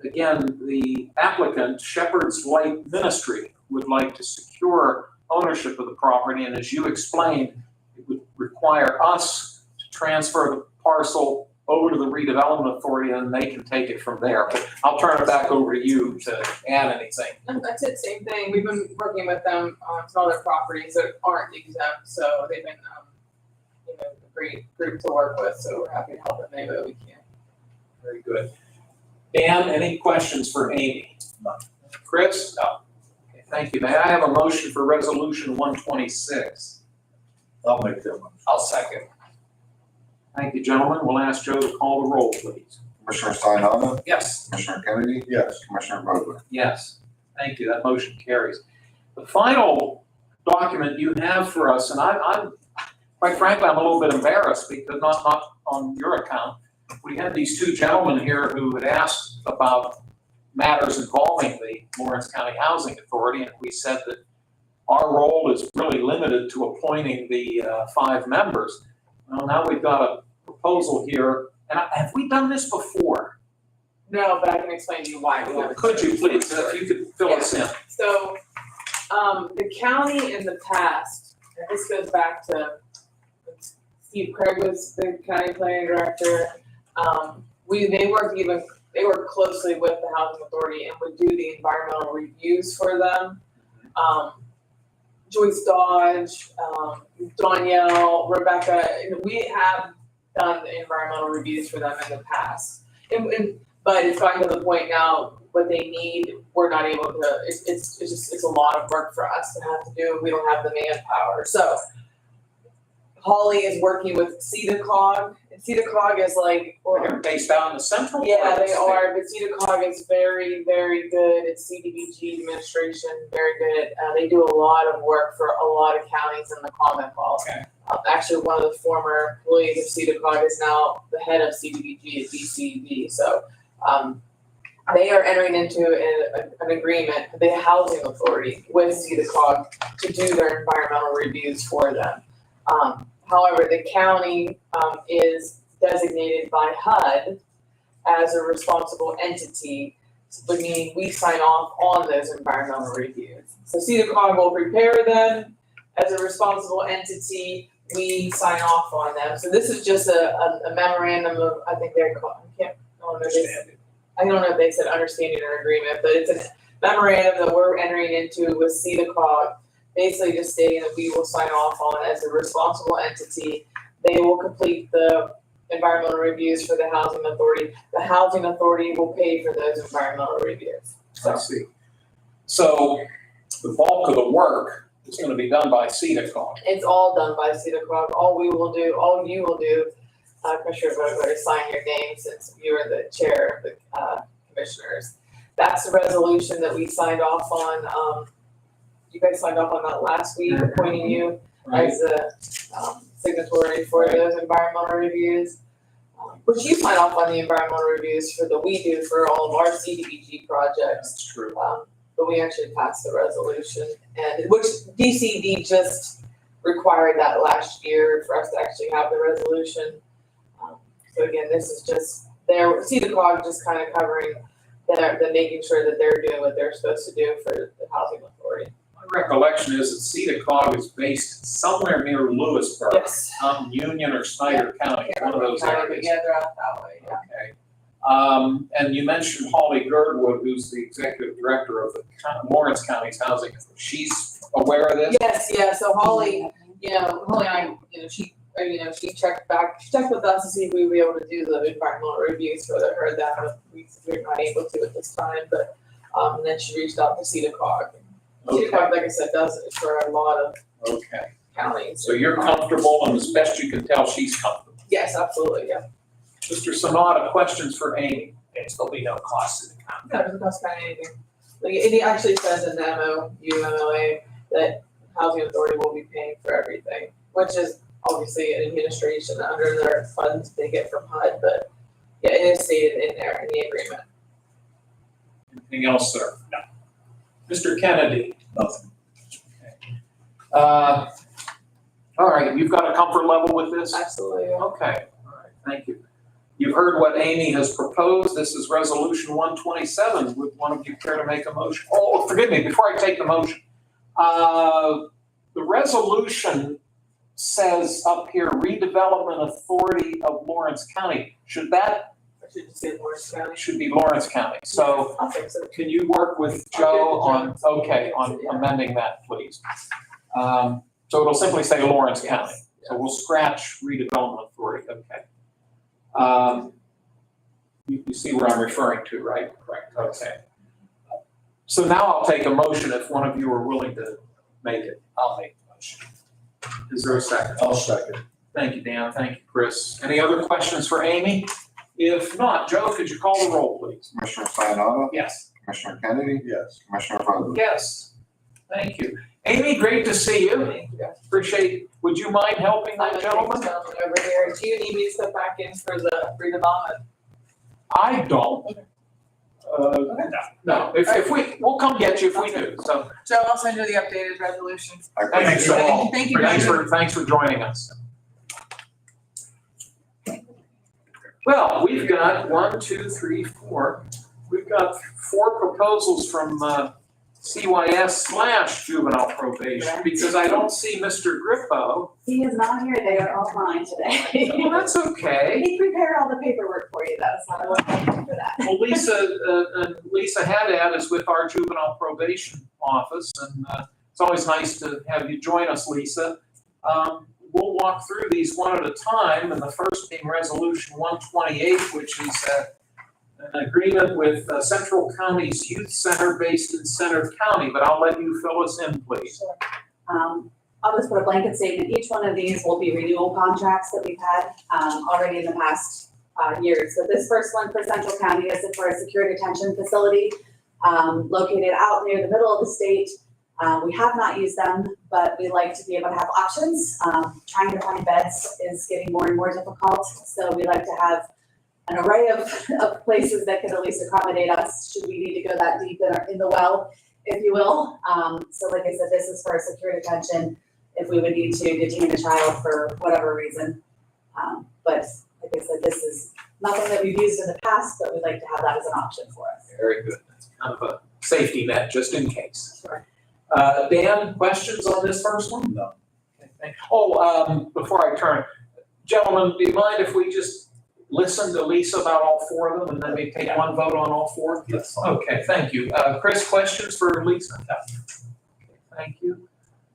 again, the applicant, Shepherd's Light Ministry, would like to secure ownership of the property, and as you explained, it would require us to transfer the parcel over to the redevelopment authority, and they can take it from there. But I'll turn it back over to you to add anything. And that's it, same thing. We've been working with them on some other properties that aren't exempt, so they've been, a great group to work with, so we're happy to help them any way we can. Very good. Dan, any questions for Amy? Chris? No. Okay, thank you. May I have a motion for resolution 126? I'll make that one. I'll second. Thank you, gentlemen. We'll ask Joe to call the roll, please. Commissioner Sinata, Yes. Commissioner Kennedy, Yes. Commissioner Vogler. Yes. Thank you. That motion carries. The final document you have for us, and I'm quite frankly, I'm a little bit embarrassed because not on your account. We had these two gentlemen here who had asked about matters involving the Lawrence County Housing Authority, and we said that our role is really limited to appointing the 5 members. Well, now we've got a proposal here, and have we done this before? No, but I can explain to you why we haven't. Could you please, if you could fill us in? So, the county in the past, and this goes back to Steve Craig was the county planning director. They worked closely with the housing authority and would do the environmental reviews for them. Joyce Dodge, Danielle, Rebecca, we have done the environmental reviews for them in the past. But it's gotten to the point now, what they need, we're not able to, it's a lot of work for us to have to do, we don't have the manpower. So Holly is working with CEDACOG, and CEDACOG is like, They're based out in the central part yeah, of the they state. are, but CEDACOG is very, very good. It's CDBG administration, very good. They do a lot of work for a lot of counties in the Commonwealth. Okay. Actually, one of the former employees of CEDACOG is now the head of CDBG at DCV. So they are entering into an agreement, the housing authority with CEDACOG to do their environmental reviews for them. However, the county is designated by HUD as a responsible entity, meaning we sign off on those environmental reviews. So CEDACOG will prepare them as a responsible entity, we sign off on them. So this is just a memorandum of, I think they're called, I don't know if they said understanding or agreement, but it's a memorandum that we're entering into with CEDACOG, basically just stating that we will sign off on as a responsible entity. They will complete the environmental reviews for the housing authority. The housing authority will pay for those environmental reviews. I see. So the bulk of the work is gonna be done by CEDACOG. It's all done by CEDACOG. All you will do, Commissioner Vogler, is sign your name since you are the chair of the commissioners. That's the resolution that we signed off on. You guys signed off on that last week, appointing you as a signatory for those environmental reviews. Which you sign off on the environmental reviews we do for all of our CDBG projects. That's true. But we actually passed the resolution, and which DCD just required that last year for us to actually have the resolution. So again, this is just CEDACOG just kind of covering the making sure that they're doing what they're supposed to do for the housing authority. My recollection is that CEDACOG is based somewhere near Lewisburg. Yes. Union or Snyder County, one of those areas. Yeah, they're out that way, yeah. Okay. And you mentioned Holly Girdwood, who's the executive director of the Lawrence County's housing. She's aware of this? Yes, yeah, so Holly and I, she checked with us to see if we would be able to do the environmental reviews for her that we're not able to at this time, but, and then she reached out to CEDACOG. Okay. CEDACOG, like I said, does it for a lot of Okay. counties. So you're comfortable, and as best you can tell, she's comfortable. Yes, absolutely, yeah. Mr. Sanada, questions for Amy? There'll be no cost to the county. No, it doesn't cost kind of anything. Like, it actually says in the MOA that housing authority will be paying for everything, which is obviously an administration under their funds they get from HUD, but yeah, it is stated in there in the agreement. Anything else, sir? No. Mr. Kennedy? Nothing. All right, you've got a comfort level with this? Absolutely. Okay, all right, thank you. You've heard what Amy has proposed. This is resolution 127. Would one of you care to make a motion? Oh, forgive me, before I take the motion. The resolution says up here, redevelopment authority of Lawrence County. Should that, I should just say Lawrence County. should be Lawrence County. So I'll fix it. can you work with Joe on, okay, on amending that, please? So it'll simply say Lawrence County. So we'll scratch redevelopment authority, okay. You see where I'm referring to, right? Correct. Okay. So now I'll take a motion if one of you are willing to make it. I'll make the motion. Is there a second? I'll second. Thank you, Dan. Thank you, Chris. Any other questions for Amy? If not, Joe, could you call the roll, please? Commissioner Sinata, Yes. Commissioner Kennedy, Yes. Commissioner Vogler? Yes. Thank you. Amy, great to see you. Thank you. Appreciate, would you mind helping that gentleman? Over here. Do you need me to step back in for the redevelopment? I don't. No, if we, we'll come get you if we do, so. Joe, I'll send you the updated resolution. I Thanks appreciate for it. all. Thank you, Thanks for joining us. Well, we've got 1, 2, 3, 4. We've got 4 proposals from CYS/juvenile probation, because I don't see Mr. Grippo. He is not here, they are all fine today. Well, that's okay. He prepared all the paperwork for you though, so I won't thank him for that. Well, Lisa Haddad is with our juvenile probation office, and it's always nice to have you join us, Lisa. We'll walk through these one at a time, and the first being Resolution 128, which is an agreement with Central County's Youth Center based in Center County, but I'll let you fill us in, please. I'll just put a blanket statement. Each one of these will be renewal contracts that we've had already in the past years. So this first one for Central County is for a secure detention facility located out near the middle of the state. We have not used them, but we like to be able to have options. Trying to find beds is getting more and more difficult, so we like to have an array of places that can at least accommodate us should we need to go that deep in the well, if you will. So like I said, this is for a secure detention if we would need to detain a child for whatever reason. But like I said, this is nothing that we've used in the past, but we'd like to have that as an option for us. Very good. That's kind of a safety net, just in case. Sure. Dan, questions on this first one? No. Okay, thank- Oh, before I turn, gentlemen, do you mind if we just listen to Lisa about all 4 of them and then we take one vote on all 4? Yes. Okay, thank you. Chris, questions for Lisa? Thank you.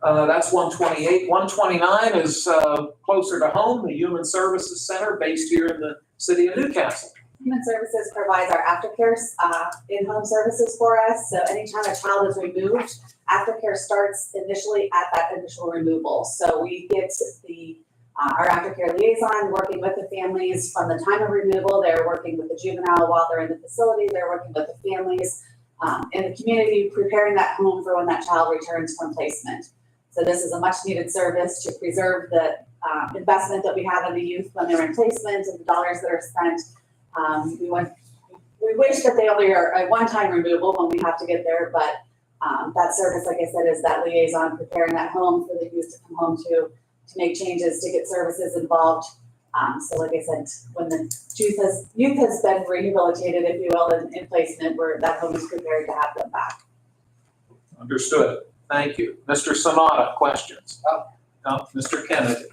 That's 128. 129 is closer to home, the Human Services Center based here in the city of Newcastle. Human Services provides our aftercare in-home services for us. So anytime a child is removed, aftercare starts initially at that initial removal. So we get our aftercare liaison working with the families from the time of removal. They're working with the juvenile while they're in the facility. They're working with the families in the community, preparing that home for when that child returns from placement. So this is a much needed service to preserve the investment that we have in the youth when they're in placement and the dollars that are spent. We wish that they only are a one-time removal when we have to get there, but that service, like I said, is that liaison preparing that home for the youth to come home to make changes, to get services involved. So like I said, when the youth has been rehabilitated, if you will, in placement, where that home is prepared to have them back. Understood. Thank you. Mr. Sonata, questions? No, Mr. Kennedy.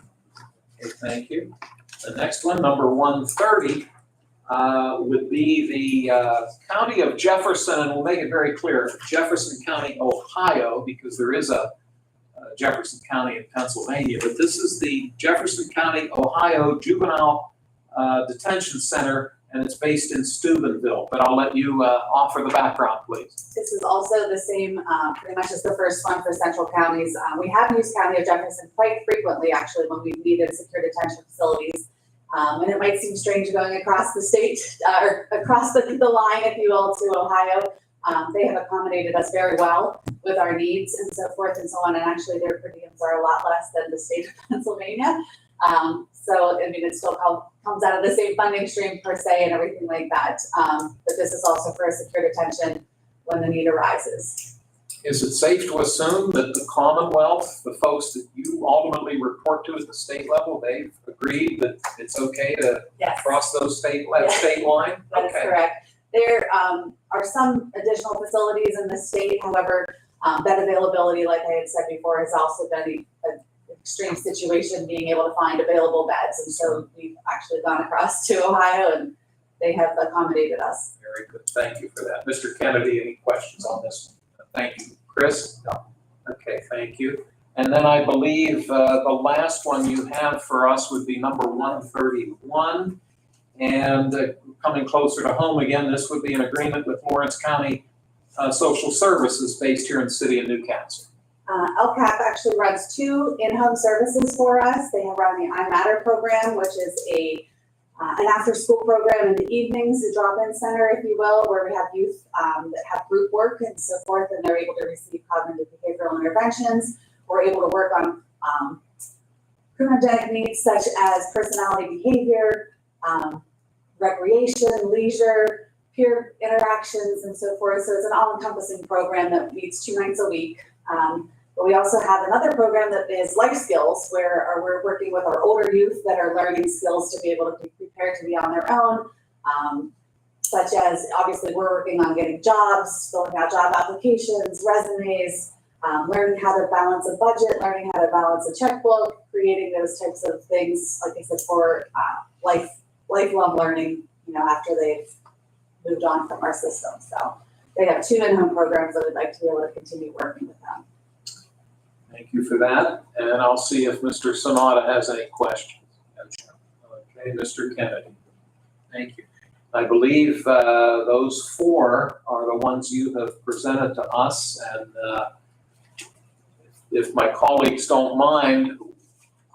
Okay, thank you. The next one, number 130, would be the County of Jefferson, and we'll make it very clear, Jefferson County, Ohio, because there is a Jefferson County in Pennsylvania, but this is the Jefferson County, Ohio Juvenile Detention Center, and it's based in Steubenville, but I'll let you offer the background, please. This is also the same, pretty much as the first one for central counties. We have used County of Jefferson quite frequently, actually, when we've needed secure detention facilities. And it might seem strange going across the state, or across the line, if you will, to Ohio. They have accommodated us very well with our needs and so forth and so on. And actually their per diems are a lot less than the state of Pennsylvania. So, I mean, it still comes out of the same funding stream per se and everything like that. But this is also for a secure detention when the need arises. Is it safe to assume that the Commonwealth, the folks that you ultimately report to at the state level, they've agreed that it's okay to Yes, cross those state Yes. line? that is Okay. correct. There are some additional facilities in the state, however, Bed availability, like I had said before, has also been an extreme situation, being able to find available beds. And so we've actually gone across to Ohio and they have accommodated us. Very good, thank you for that. Mr. Kennedy, any questions on this? Thank you. Chris? No. Okay, thank you. And then I believe the last one you have for us would be number 131. And coming closer to home again, this would be an agreement with Lawrence County Social Services based here in the city of Newcastle. LCAP actually runs 2 in-home services for us. They run the I Matter program, which is an after-school program in the evenings, a drop-in center, if you will, where we have youth that have group work and so forth, and they're able to receive cognitive behavioral interventions. We're able to work on criminogenic needs such as personality behavior, recreation, leisure, peer interactions, and so forth. So it's an all-encompassing program that meets 2 nights a week. But we also have another program that is life skills, where we're working with our older youth that are learning skills to be able to be prepared to be on their own, such as obviously we're working on getting jobs, filling out job applications, resumes, learning how to balance a budget, learning how to balance a checkbook, creating those types of things, like I said, for lifelong learning, after they've moved on from our system. So they have 2 in-home programs that we'd like to be able to continue working with them. Thank you for that. And I'll see if Mr. Sanada has any questions. Okay, Mr. Kennedy. Thank you. I believe those 4 are the ones you have presented to us. And if my colleagues don't mind,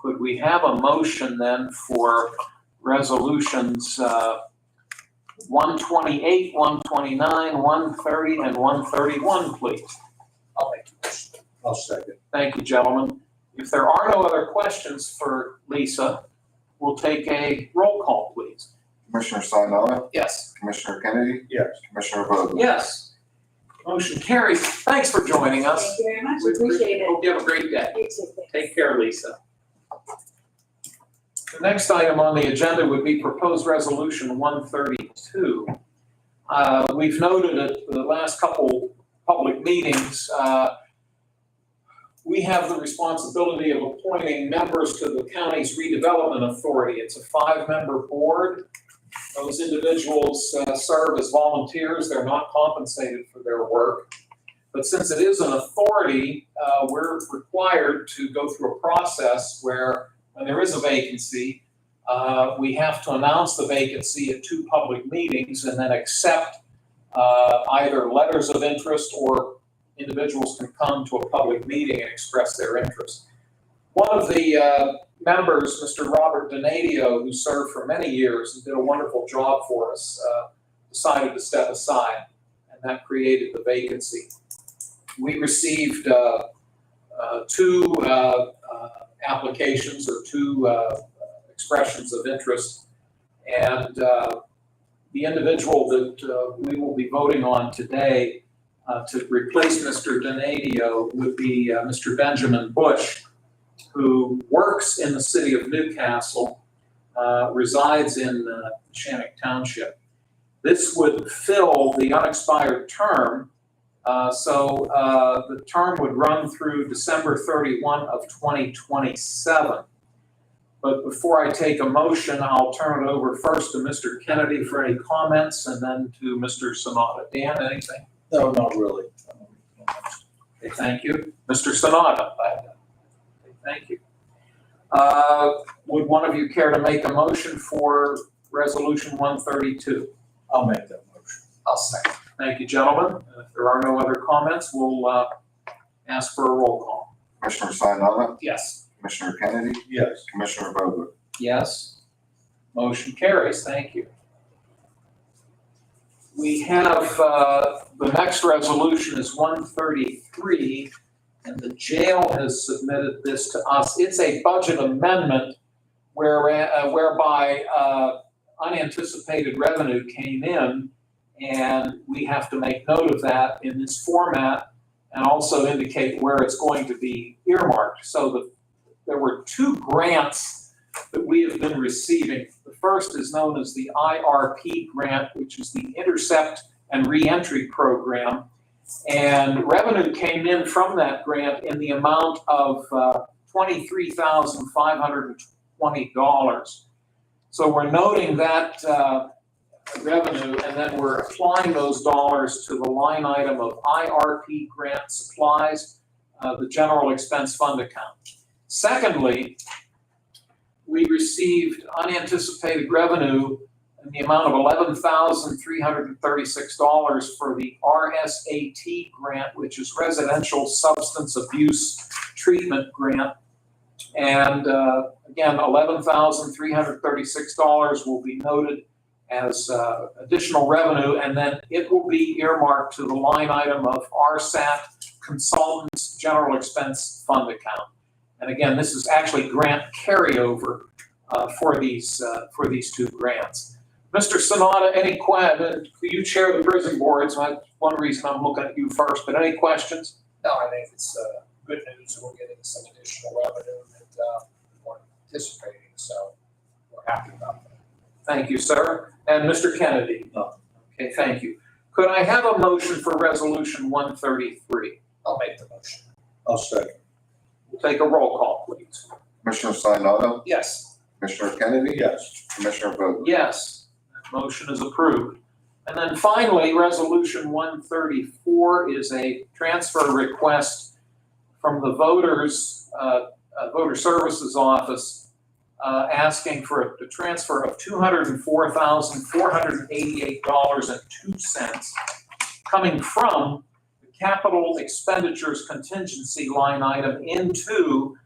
could we have a motion then for resolutions 128, 129, 130, and 131, please? I'll make the motion. I'll second. Thank you, gentlemen. If there are no other questions for Lisa, we'll take a roll call, please. Commissioner Sinata, Yes. Commissioner Kennedy, Yes. Commissioner Vogler. Yes. Motion carries. Thanks for joining us. Thank you very much. We Appreciate it. Hope you have a great day. You too. Thanks. Take care, Lisa. The next item on the agenda would be proposed resolution 132. We've noted at the last couple public meetings, we have the responsibility of appointing members to the county's redevelopment authority. It's a 5-member board. Those individuals serve as volunteers. They're not compensated for their work. But since it is an authority, we're required to go through a process where when there is a vacancy, we have to announce the vacancy at 2 public meetings and then accept either letters of interest, or individuals can come to a public meeting and express their interest. One of the members, Mr. Robert Donadio, who served for many years and did a wonderful job for us, decided to step aside, and that created the vacancy. We received 2 applications, or 2 expressions of interest, and the individual that we will be voting on today to replace Mr. Donadio would be Mr. Benjamin Bush, who works in the city of Newcastle, resides in Shannock Township. This would fill the unexpired term, so the term would run through December 31 of 2027. But before I take a motion, I'll turn it over first to Mr. Kennedy for any comments, and then to Mr. Sanada. Dan, anything? No, not really. Okay, thank you. Mr. Sanada? Okay, thank you. Would one of you care to make a motion for resolution 132? I'll make that motion. I'll second. Thank you, gentlemen. If there are no other comments, we'll ask for a roll call. Commissioner Sinata, Yes. Commissioner Kennedy, Yes. Commissioner Vogler. Yes. Motion carries. Thank you. We have, the next resolution is 133, and the jail has submitted this to us. It's a budget amendment whereby unanticipated revenue came in, and we have to make note of that in this format and also indicate where it's going to be earmarked. So there were 2 grants that we have been receiving. The first is known as the IRP grant, which is the Intercept and Reentry Program. And revenue came in from that grant in the amount of $23,520. So we're noting that revenue, and then we're applying those dollars to the line item of IRP grant supplies, the general expense fund account. Secondly, we received unanticipated revenue in the amount of $11,336 for the RSAT grant, which is Residential Substance Abuse Treatment Grant. And again, $11,336 will be noted as additional revenue, and then it will be earmarked to the line item of RSAT Consultants General Expense Fund account. And again, this is actually grant carryover for these two grants. Mr. Sanada, you chair the prison board, so that's one reason I'm looking at you first, but any questions? No, I think it's good news, we're getting some additional revenue that we weren't anticipating, so we're happy about that. Thank you, sir. And Mr. Kennedy? No. Okay, thank you. Could I have a motion for Resolution 133? I'll make the motion. I'll second. We'll take a roll call, please. Commissioner Sinata, Yes. Commissioner Kennedy, Yes. Commissioner Vogler. Yes, that motion is approved. And then finally, Resolution 134 is a transfer request from the Voter Services Office asking for a transfer of $204,488.02 coming from the capital expenditures contingency line item into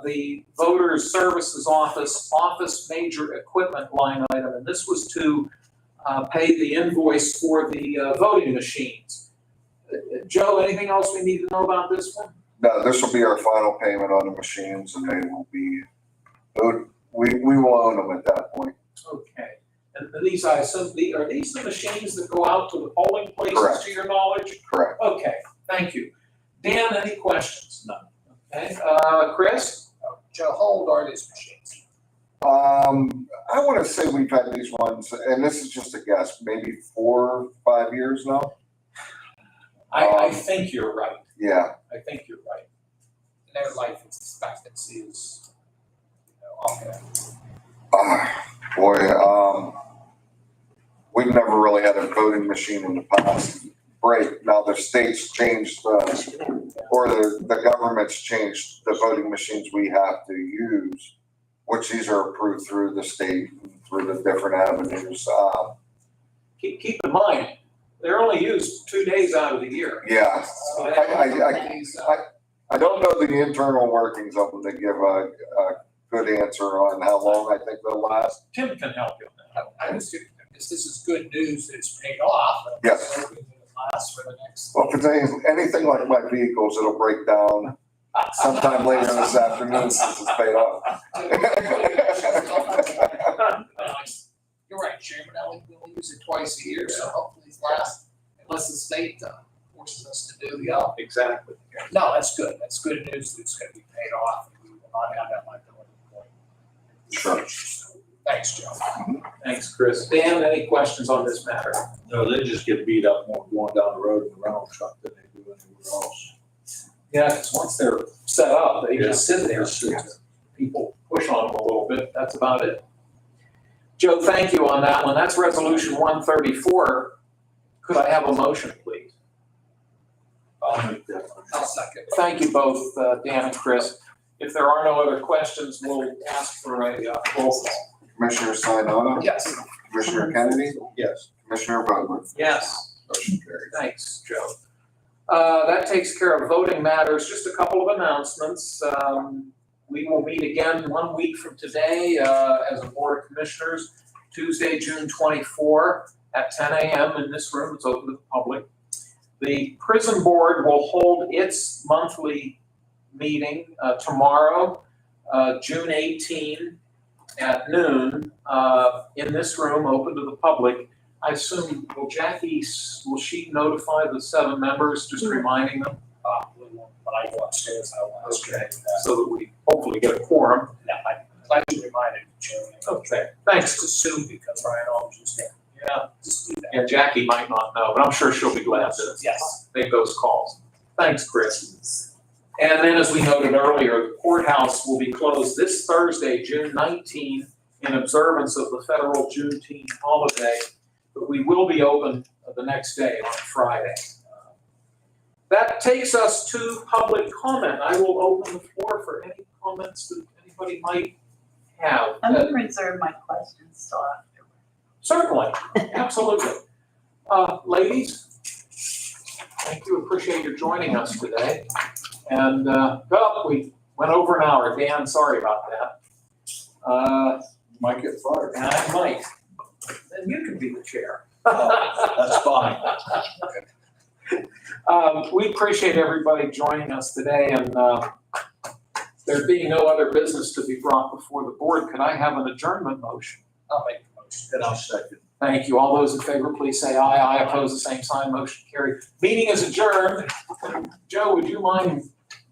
the Voter Services Office major equipment line item. And this was to pay the invoice for the voting machines. Joe, anything else we need to know about this one? No, this will be our final payment on the machines, and they will be, we will own them at that point. Okay. And these, I assume, are these the machines that go out to the polling places, Correct. to your knowledge? Correct. Okay, thank you. Dan, any questions? None. Okay, Chris? Joe, how old are these machines? I want to say we've had these ones, and this is just a guess, maybe 4 or 5 years now. I think you're right. Yeah. I think you're right. And their life expectancy is, okay. Boy, we've never really had a voting machine in the past break. Now the state's changed, or the government's changed the voting machines we have to use, which these are approved through the state, through the different avenues. Keep in mind, they're only used 2 days out of the year. Yeah, So I don't know the internal workings of them to give a good answer on how long I think they'll last. Tim can help you on that. I was, this is good news that it's paid off. Yes. It's hoping that it lasts for the next. Well, if it's anything like my vehicles, it'll break down sometime later this afternoon since it's paid off. You're right, Chairman, I only use it twice a year, so hopefully it lasts, unless the state forces us to do the other. Exactly. No, that's good, that's good news that it's gonna be paid off, and we will not have that liability point. Sure. Thanks, Joe. Thanks, Chris. Dan, any questions on this matter? No, they just get beat up more going down the road in the rental truck than they do anywhere else. Yeah, because once they're set up, they just sit there. Just sit there. People push on them a little bit. That's about it. Joe, thank you on that one. That's Resolution 134. Could I have a motion, please? I'll make that. I'll second. Thank you both, Dan and Chris. If there are no other questions, we'll ask for a roll call. Commissioner Sinata, Yes. Commissioner Kennedy, Yes. Commissioner Vogler. Yes. Motion carries. Thanks, Joe. That takes care of voting matters. Just a couple of announcements. We will meet again 1 week from today as a Board of Commissioners, Tuesday, June 24 at 10 a.m. in this room. It's open to the public. The Prison Board will hold its monthly meeting tomorrow, June 18 at noon in this room, open to the public. I assume, will she notify the 7 members, just reminding them? When I go upstairs, I will ask you. So that we hopefully get a quorum. Yeah, I'm glad you reminded me, Chairman. Okay, thanks. Just assume because Ryan always used to. Yeah. Just do that. And Jackie might not know, but I'm sure she'll be glad to Yes. make those calls. Thanks, Chris. And then, as we noted earlier, the courthouse will be closed this Thursday, June 19th, in observance of the federal Juneteenth holiday, but we will be open the next day on Friday. That takes us to public comment. I will open the floor for any comments that anybody might have. I'm gonna reserve my questions till after. Certainly, absolutely. Ladies, thank you, appreciate your joining us today. And, well, we went over an hour. Dan, sorry about that. Might get fired. And I might. Then you can be the chair. That's fine. We appreciate everybody joining us today, and there being no other business to be brought before the board, could I have an adjournment motion? I'll make the motion. And I'll second. Thank you. All those in favor, please say aye. Aye, opposed, the same sign, motion carried. Meeting is adjourned. Joe, would you mind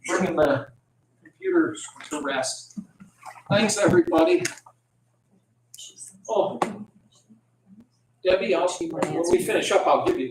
bringing the computers to rest? Thanks, everybody. Oh, Debbie, when we finish up, I'll give you this.